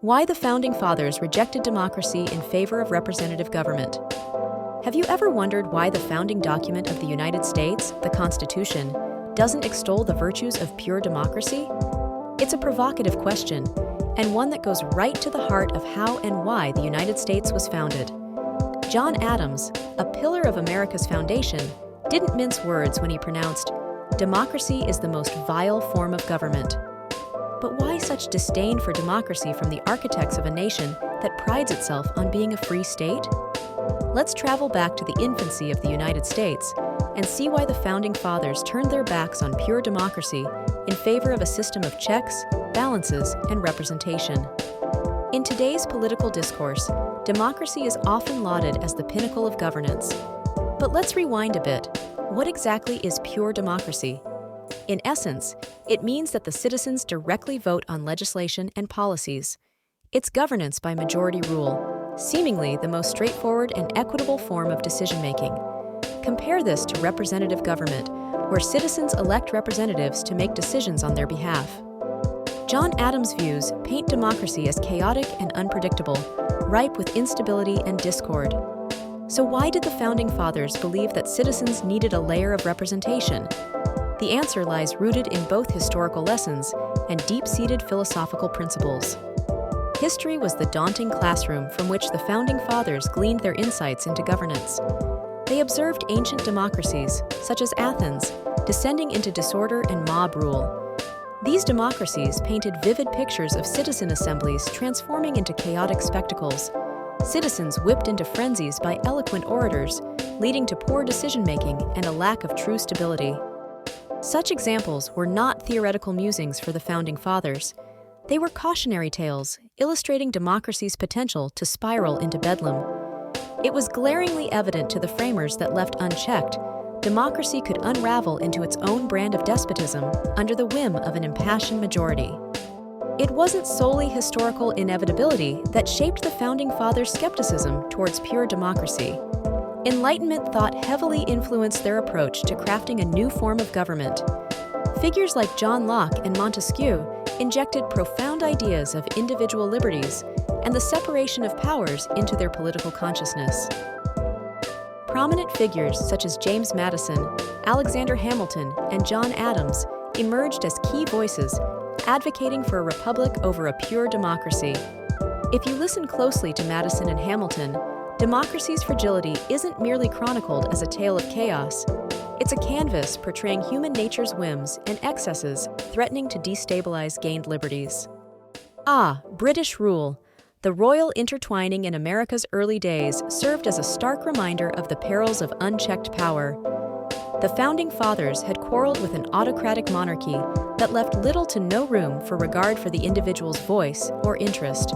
Why the Founding Fathers rejected democracy in favor of representative government. Have you ever wondered why the founding document of the United States, the Constitution, doesn't extol the virtues of pure democracy? It's a provocative question, and one that goes right to the heart of how and why the United States was founded. John Adams, a pillar of America's foundation, didn't mince words when he pronounced, "Democracy is the most vile form of government." But why such disdain for democracy from the architects of a nation that prides itself on being a free state? Let's travel back to the infancy of the United States and see why the Founding Fathers turned their backs on pure democracy in favor of a system of checks, balances, and representation. In today's political discourse, democracy is often lauded as the pinnacle of governance. But let's rewind a bit. What exactly is pure democracy? In essence, it means that the citizens directly vote on legislation and policies. It's governance by majority rule, seemingly the most straightforward and equitable form of decision-making. Compare this to representative government, where citizens elect representatives to make decisions on their behalf. John Adams' views paint democracy as chaotic and unpredictable, ripe with instability and discord. So why did the Founding Fathers believe that citizens needed a layer of representation? The answer lies rooted in both historical lessons and deep-seated philosophical principles. History was the daunting classroom from which the Founding Fathers gleaned their insights into governance. They observed ancient democracies, such as Athens, descending into disorder and mob rule. These democracies painted vivid pictures of citizen assemblies transforming into chaotic spectacles, citizens whipped into frenzies by eloquent orators, leading to poor decision-making and a lack of true stability. Such examples were not theoretical musings for the Founding Fathers. They were cautionary tales, illustrating democracy's potential to spiral into bedlam. It was glaringly evident to the framers that left unchecked, democracy could unravel into its own brand of despotism under the whim of an impassioned majority. It wasn't solely historical inevitability that shaped the Founding Fathers' skepticism towards pure democracy. Enlightenment thought heavily influenced their approach to crafting a new form of government. Figures like John Locke and Montesquieu injected profound ideas of individual liberties and the separation of powers into their political consciousness. Prominent figures such as James Madison, Alexander Hamilton, and John Adams emerged as key voices, advocating for a republic over a pure democracy. If you listen closely to Madison and Hamilton, democracy's fragility isn't merely chronicled as a tale of chaos. It's a canvas portraying human nature's whims and excesses threatening to destabilize gained liberties. British rule. The royal intertwining in America's early days served as a stark reminder of the perils of unchecked power. The Founding Fathers had quarreled with an autocratic monarchy that left little to no room for regard for the individual's voice or interest.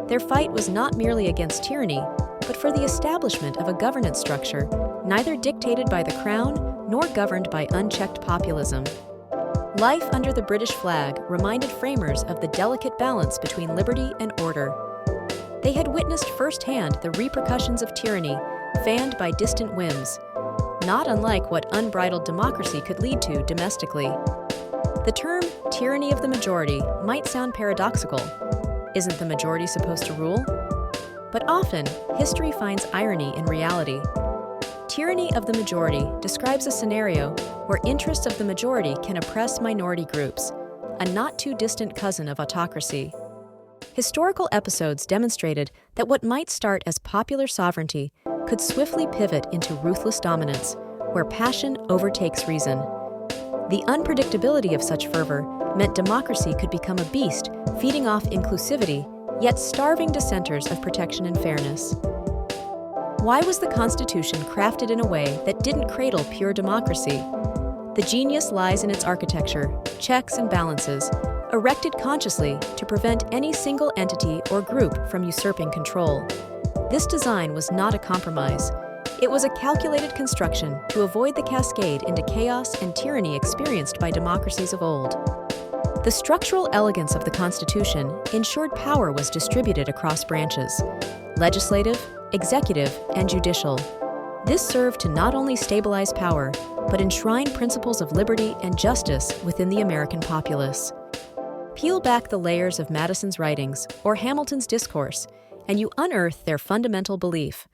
Their fight was not merely against tyranny, but for the establishment of a governance structure neither dictated by the crown nor governed by unchecked populism. Life under the British flag reminded framers of the delicate balance between liberty and order. They had witnessed firsthand the repercussions of tyranny, fanned by distant whims, not unlike what unbridled democracy could lead to domestically. The term tyranny of the majority might sound paradoxical. Isn't the majority supposed to rule? But often, history finds irony in reality. Tyranny of the majority describes a scenario where interests of the majority can oppress minority groups, a not-too-distant cousin of autocracy. Historical episodes demonstrated that what might start as popular sovereignty could swiftly pivot into ruthless dominance, where passion overtakes reason. The unpredictability of such fervor meant democracy could become a beast, feeding off inclusivity, yet starving dissenters of protection and fairness. Why was the Constitution crafted in a way that didn't cradle pure democracy? The genius lies in its architecture, checks and balances, erected consciously to prevent any single entity or group from usurping control. This design was not a compromise. It was a calculated construction to avoid the cascade into chaos and tyranny experienced by democracies of old. The structural elegance of the Constitution ensured power was distributed across branches: legislative, executive, and judicial. This served to not only stabilize power, but enshrine principles of liberty and justice within the American populace. Peel back the layers of Madison's writings or Hamilton's discourse, and you unearth their fundamental belief: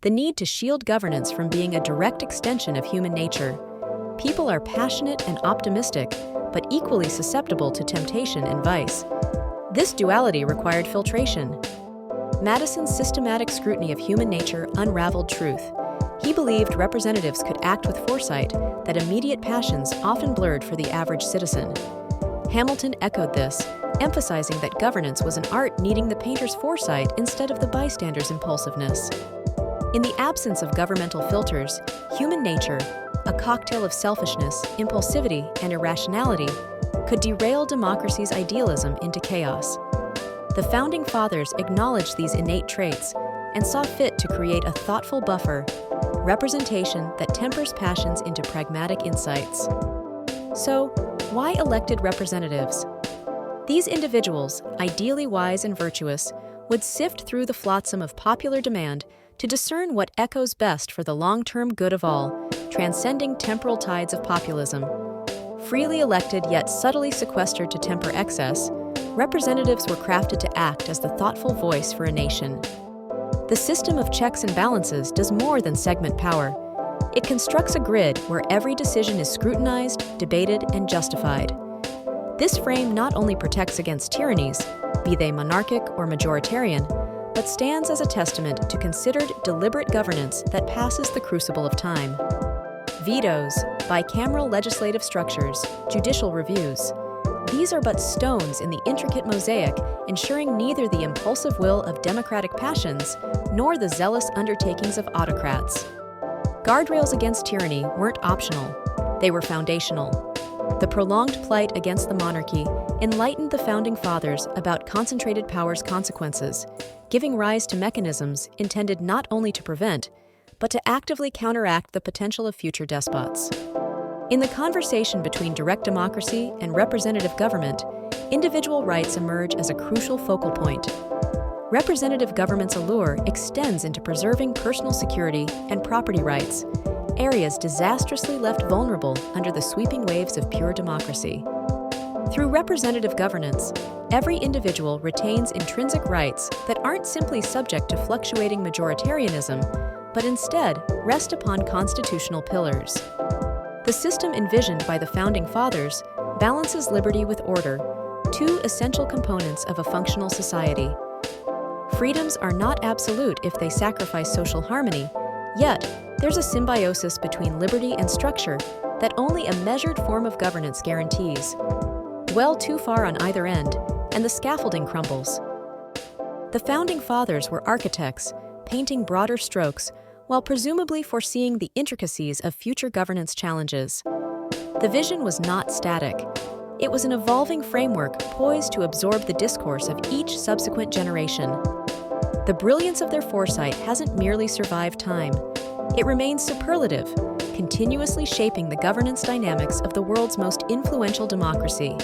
the need to shield governance from being a direct extension of human nature. People are passionate and optimistic, but equally susceptible to temptation and vice. This duality required filtration. Madison's systematic scrutiny of human nature unraveled truth. He believed representatives could act with foresight that immediate passions often blurred for the average citizen. Hamilton echoed this, emphasizing that governance was an art needing the painter's foresight instead of the bystander's impulsiveness. In the absence of governmental filters, human nature, a cocktail of selfishness, impulsivity, and irrationality, could derail democracy's idealism into chaos. The Founding Fathers acknowledged these innate traits and saw fit to create a thoughtful buffer, representation that tempers passions into pragmatic insights. So, why elected representatives? These individuals, ideally wise and virtuous, would sift through the flotsam of popular demand to discern what echoes best for the long-term good of all, transcending temporal tides of populism. Freely elected yet subtly sequestered to temper excess, representatives were crafted to act as the thoughtful voice for a nation. The system of checks and balances does more than segment power. It constructs a grid where every decision is scrutinized, debated, and justified. This frame not only protects against tyrannies, be they monarchic or majoritarian, but stands as a testament to considered, deliberate governance that passes the crucible of time. Vetoes, bicameral legislative structures, judicial reviews. These are but stones in the intricate mosaic, ensuring neither the impulsive will of democratic passions nor the zealous undertakings of autocrats. Guardrails against tyranny weren't optional, they were foundational. The prolonged plight against the monarchy enlightened the Founding Fathers about concentrated power's consequences, giving rise to mechanisms intended not only to prevent, but to actively counteract the potential of future despots. In the conversation between direct democracy and representative government, individual rights emerge as a crucial focal point. Representative government's allure extends into preserving personal security and property rights, areas disastrously left vulnerable under the sweeping waves of pure democracy. Through representative governance, every individual retains intrinsic rights that aren't simply subject to fluctuating majoritarianism, but instead rest upon constitutional pillars. The system envisioned by the Founding Fathers balances liberty with order, two essential components of a functional society. Freedoms are not absolute if they sacrifice social harmony, yet there's a symbiosis between liberty and structure that only a measured form of governance guarantees. Well too far on either end, and the scaffolding crumbles. The Founding Fathers were architects, painting broader strokes, while presumably foreseeing the intricacies of future governance challenges. The vision was not static. It was an evolving framework poised to absorb the discourse of each subsequent generation. The brilliance of their foresight hasn't merely survived time. It remains superlative, continuously shaping the governance dynamics of the world's most influential democracy.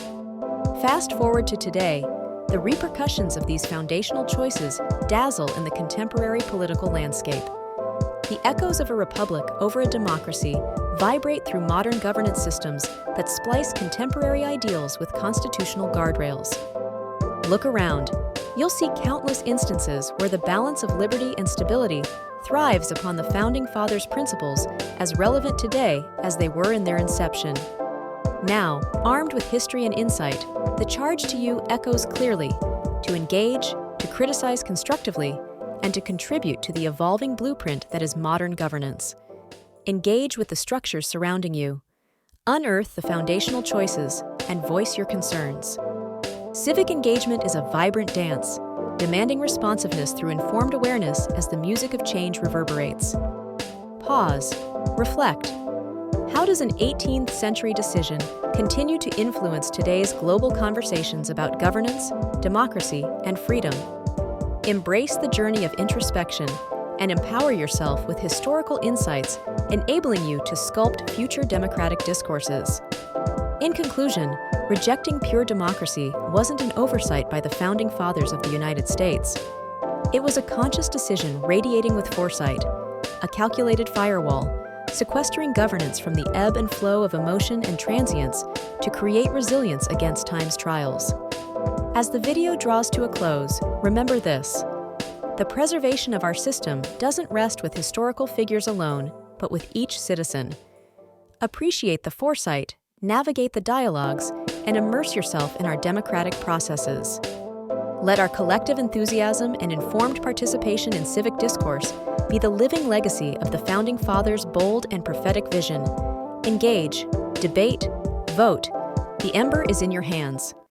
Fast forward to today, the repercussions of these foundational choices dazzle in the contemporary political landscape. The echoes of a republic over a democracy vibrate through modern governance systems that splice contemporary ideals with constitutional guardrails. Look around. You'll see countless instances where the balance of liberty and stability thrives upon the Founding Fathers' principles as relevant today as they were in their inception. Now, armed with history and insight, the charge to you echoes clearly: to engage, to criticize constructively, and to contribute to the evolving blueprint that is modern governance. Engage with the structures surrounding you. Unearth the foundational choices and voice your concerns. Civic engagement is a vibrant dance, demanding responsiveness through informed awareness as the music of change reverberates. Pause. Reflect. How does an 18th century decision continue to influence today's global conversations about governance, democracy, and freedom? Embrace the journey of introspection and empower yourself with historical insights, enabling you to sculpt future democratic discourses. In conclusion, rejecting pure democracy wasn't an oversight by the Founding Fathers of the United States. It was a conscious decision radiating with foresight, a calculated firewall, sequestering governance from the ebb and flow of emotion and transience to create resilience against time's trials. As the video draws to a close, remember this. The preservation of our system doesn't rest with historical figures alone, but with each citizen. Appreciate the foresight, navigate the dialogues, and immerse yourself in our democratic processes. Let our collective enthusiasm and informed participation in civic discourse be the living legacy of the Founding Fathers' bold and prophetic vision. Engage, debate, vote. The ember is in your hands.